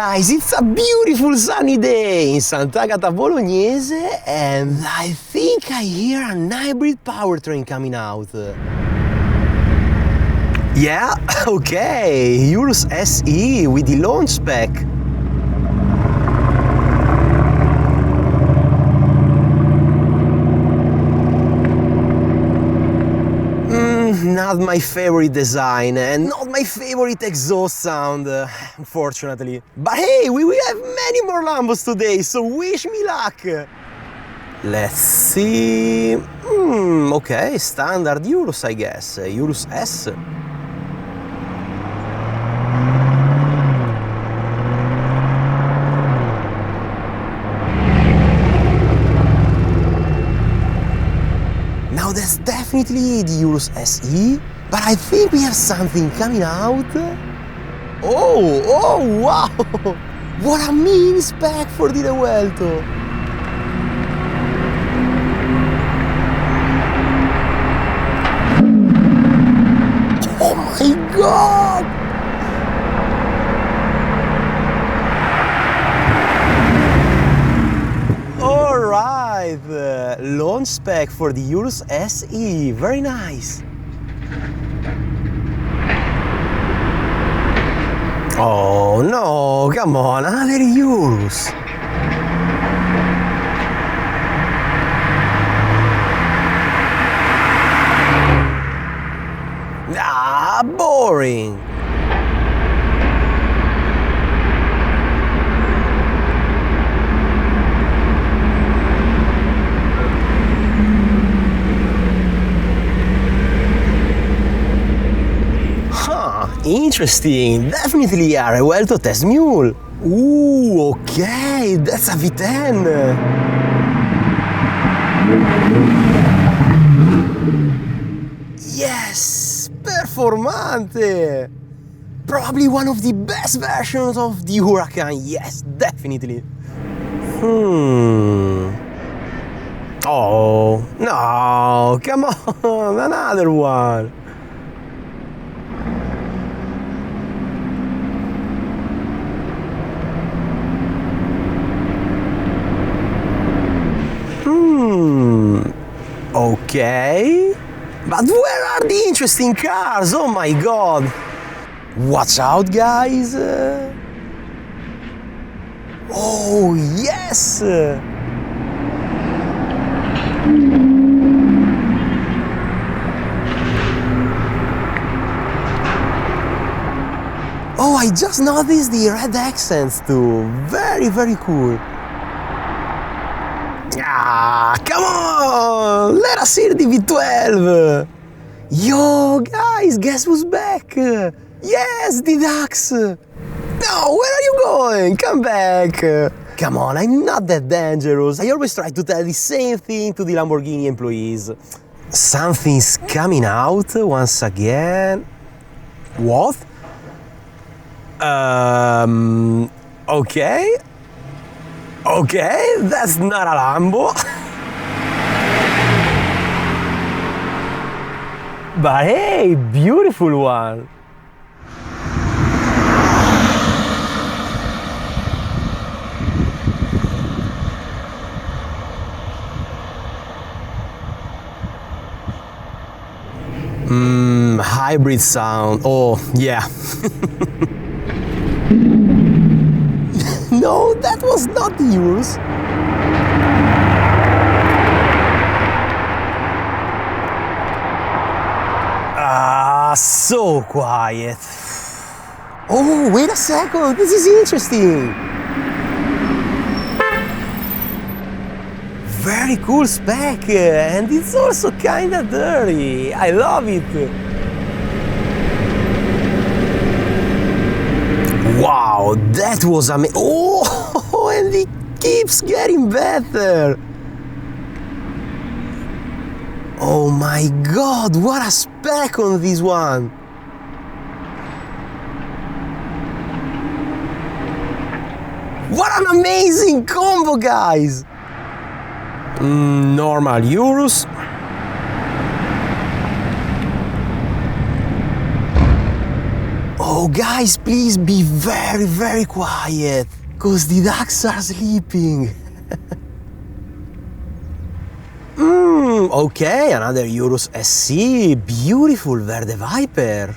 guys, it's a beautiful sunny day in Sant'Agata Bolognese and I think I hear an hybrid powertrain coming out. Yeah, okay, Urus SE with the launch spec. Not my favorite design and not my favorite exhaust sound, unfortunately. But hey, we will have many more Lambos today, so wish me luck! Let's see... okay, standard Urus, I guess. Urus S. Now that's definitely the Urus SE, but I think we have something coming out. Oh, wow! What a mean spec for the Revuelto! Oh my god! Alright, launch spec for the Urus SE, very nice. Oh no, come on, another Urus. Ah, boring. Interesting, definitely a Revuelto test mule. Ooh, okay, that's a V10. Yes, Performante. Probably one of the best versions of the Huracan, yes, definitely. Oh, no, come on, another one. Okay, but where are the interesting cars? Oh my god! Watch out, guys! Oh yes! Oh, I just noticed the red accents too. Very cool. Ah, come on! Let us hear the V12! Yo, guys, guess who's back? Yes, the Dax! No, where are you going? Come back! Come on, I'm not that dangerous. I always try to tell the same thing to the Lamborghini employees. Something's coming out once again. What? Okay. Okay, that's not a Lambo. But hey, beautiful one. Hybrid sound. Oh, yeah. No, that was not the Urus. Ah, so quiet. Oh, wait a second, this is interesting. Very cool spec, and it's also kinda dirty. I love it. Wow, that was amazing. Oh, and it keeps getting better. Oh my god, what a spec on this one. What an amazing combo, guys. Normal Urus. Yo guys, please be very, very quiet, cause the ducks are sleeping. Okay, another Urus SE, beautiful Verde Viper.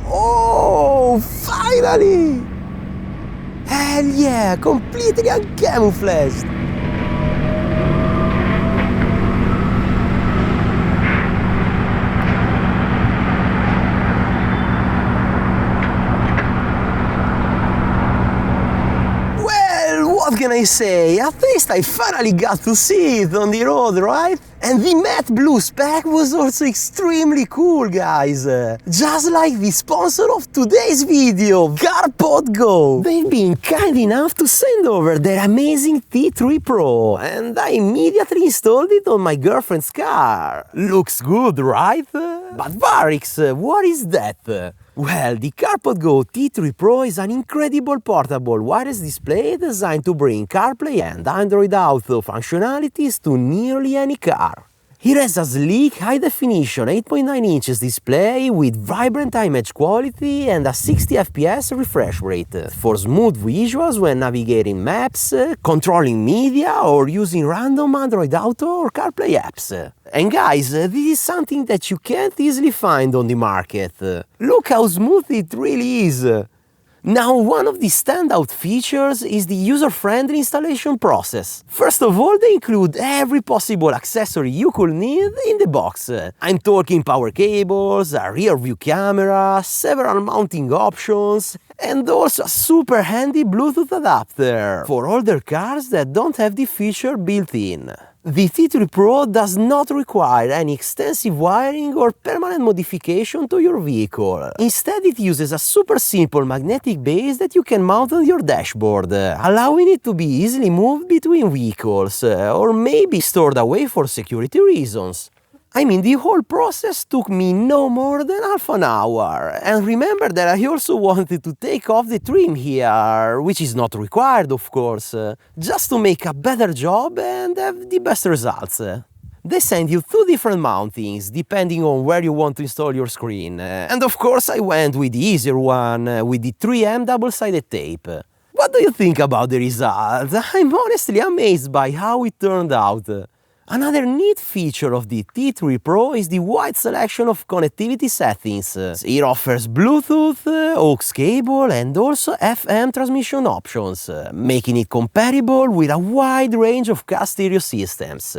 Oh, finally! Hell yeah, completely uncamouflaged! Well, what can I say? At least I finally got to see it on the road, right? And the matte blue spec was also extremely cool, guys. Just like the sponsor of today's video, Carpotting. They've been kind enough to send over their amazing T3 Pro, and I immediately installed it on my girlfriend's car. Looks good, right? But Varryx, what is that? Well, the Carpotting T3 Pro is an incredible portable wireless display designed to bring CarPlay and Android Auto functionalities to nearly any car. It has a sleek, high-definition 8.9 inches display with vibrant image quality and a 60 FPS refresh rate for smooth visuals when navigating maps, controlling media, or using random Android Auto or CarPlay apps. And guys, this is something that you can't easily find on the market. Look how smooth it really is. Now, one of the standout features is the user-friendly installation process. First of all, they include every possible accessory you could need in the box. I'm talking power cables, a rear-view camera, several mounting options, and also a super handy Bluetooth adapter for older cars that don't have the feature built in. The T3 Pro does not require any extensive wiring or permanent modification to your vehicle. Instead, it uses a super simple magnetic base that you can mount on your dashboard, allowing it to be easily moved between vehicles, or maybe stored away for security reasons. I mean, the whole process took me no more than half an hour. And remember that I also wanted to take off the trim here, which is not required, of course, just to make a better job and have the best results. They send you two different mountings, depending on where you want to install your screen. And of course I went with the easier one, with the 3M double-sided tape. What do you think about the result? I'm honestly amazed by how it turned out. Another neat feature of the T3 Pro is the wide selection of connectivity settings. It offers Bluetooth, aux cable and also FM transmission options, making it compatible with a wide range of car stereo systems.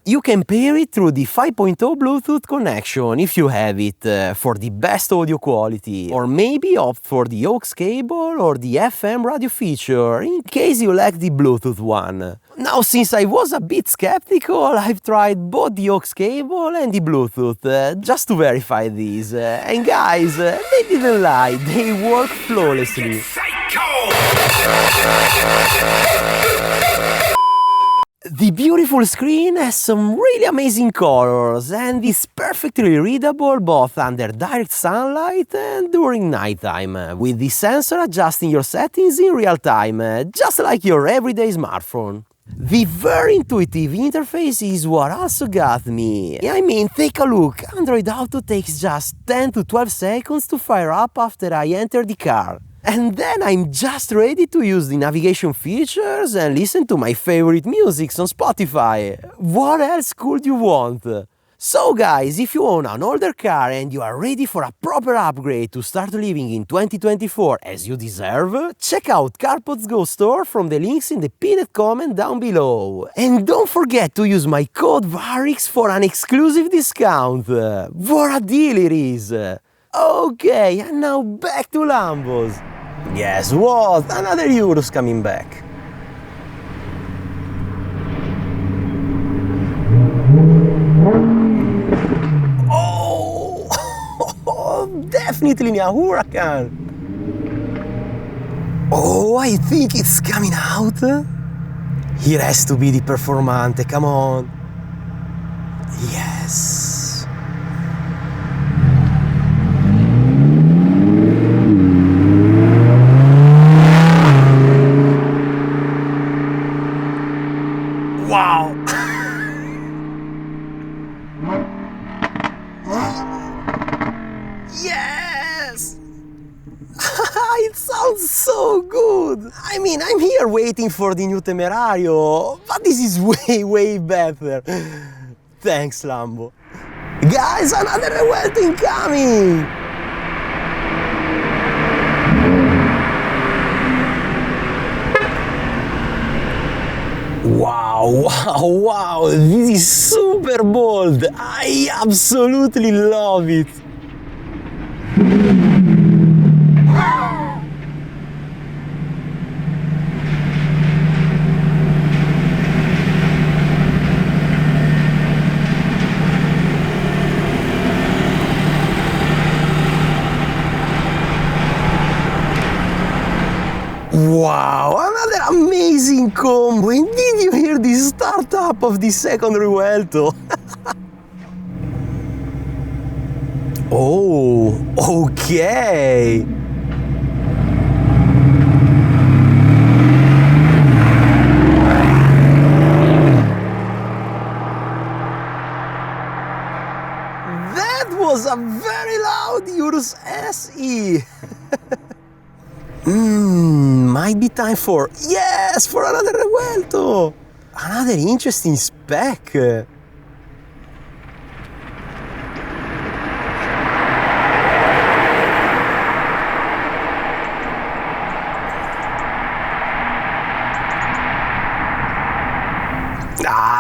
You can pair it through the 5.0 Bluetooth connection if you have it for the best audio quality, or maybe opt for the aux cable or the FM radio feature in case you lack the Bluetooth one. Now, since I was a bit skeptical, I've tried both the aux cable and the Bluetooth just to verify these. And guys, they didn't lie, they work flawlessly. The beautiful screen has some really amazing colors and is perfectly readable both under direct sunlight and during nighttime, with the sensor adjusting your settings in real time, just like your everyday smartphone. The very intuitive interface is what also got me. I mean, take a look, Android Auto takes just 10 to 12 seconds to fire up after I enter the car. And then I'm just ready to use the navigation features and listen to my favorite music on Spotify. What else could you want? So guys, if you own an older car and you are ready for a proper upgrade to start living in 2024 as you deserve, check out Carpotting store from the links in the pinned comment down below. And don't forget to use my code Varryx for an exclusive discount. What a deal it is! Okay, and now back to Lambos. Guess what? Another Urus coming back. Oh, definitely a Huracan. Oh, I think it's coming out. It has to be the Performante, come on. Yes. It sounds so good! I mean, I'm here waiting for the new Temerario, but this is way better. Thanks, Lambo. Guys, another Revuelto incoming! Wow, this is super bold. I absolutely love it. Wow, another amazing combo! And did you hear the startup of the second Revuelto? Oh, okay! That was a very loud Urus SE! Might be time for, yes, for another Revuelto! Another interesting spec!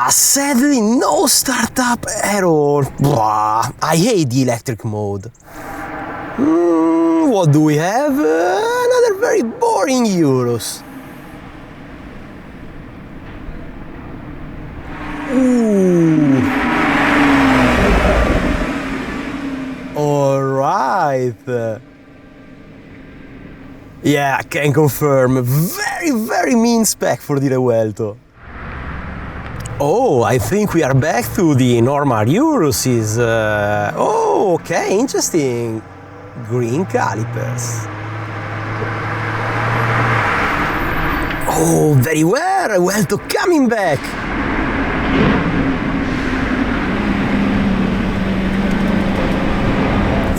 Sadly, no startup error. Blah, I hate the electric mode. What do we have? Another very boring Urus. Ooh. All right. Yeah, I can confirm. Very mean spec for the Revuelto. Oh, I think we are back to the normal Uruses. Oh, okay, interesting. Green calipers. Oh, very well, Revuelto coming back.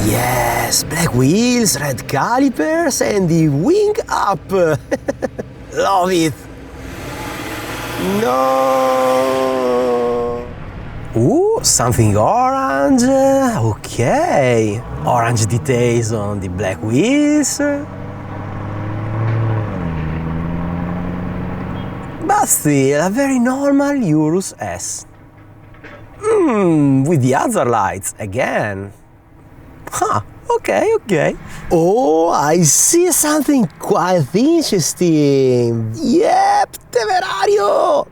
Yes, black wheels, red calipers, and the wing up. Love it. No. Ooh, something orange. Okay. Orange details on the black wheels. But still, a very normal Urus S. With the other lights again. Huh, okay. Oh, I see something quite interesting. Yep, Temerario!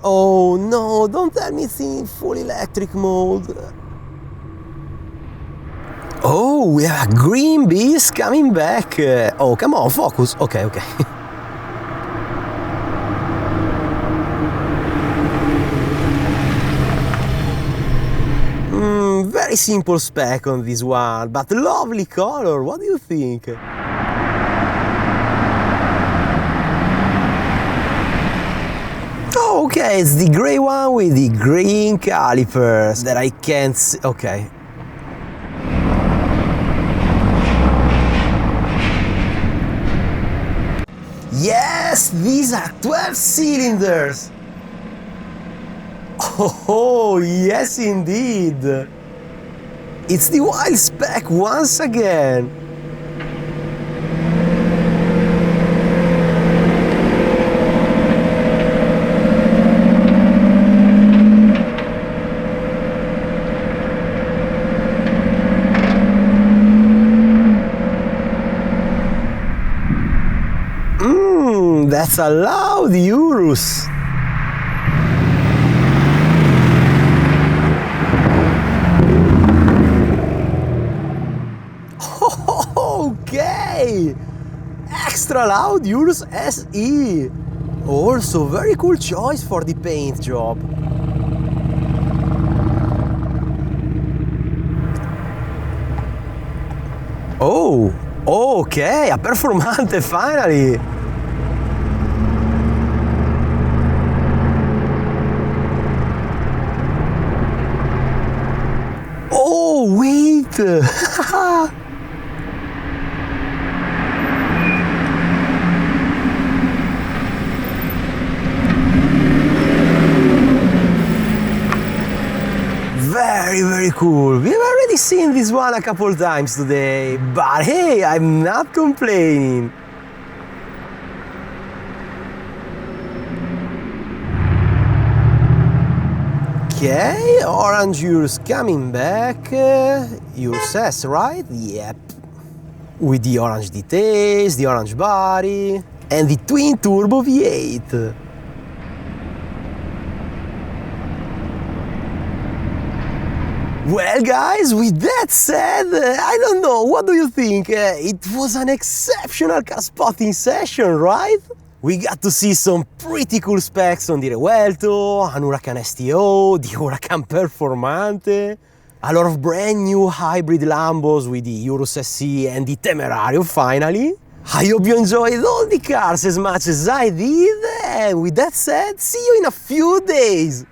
Oh no, don't tell me it's in full electric mode. Oh, we have a green beast coming back. Oh, come on, focus. Okay. Very simple spec on this one, but lovely color. What do you think? Oh, okay, it's the gray one with the green calipers that I can't see. Okay. Yes, these are 12 cylinders. Oh, yes indeed. It's the wild spec once again. That's a loud Urus. Okay, extra loud Urus SE. Also very cool choice for the paint job. Oh, Okay, a Performante finally! Oh, wait! Very cool. We've already seen this one a couple times today, but hey, I'm not complaining. Okay, orange Urus coming back. Urus S, right? Yep. With the orange details, the orange body, and the twin turbo V8. Well guys, with that said, I don't know, what do you think? It was an exceptional Carspotting session, right? We got to see some pretty cool specs on the Revuelto, an Huracan STO, the Huracan Performante, a lot of brand new hybrid Lambos with the Urus SE and the Temerario finally. I hope you enjoyed all the cars as much as I did, and with that said, see you in a few days!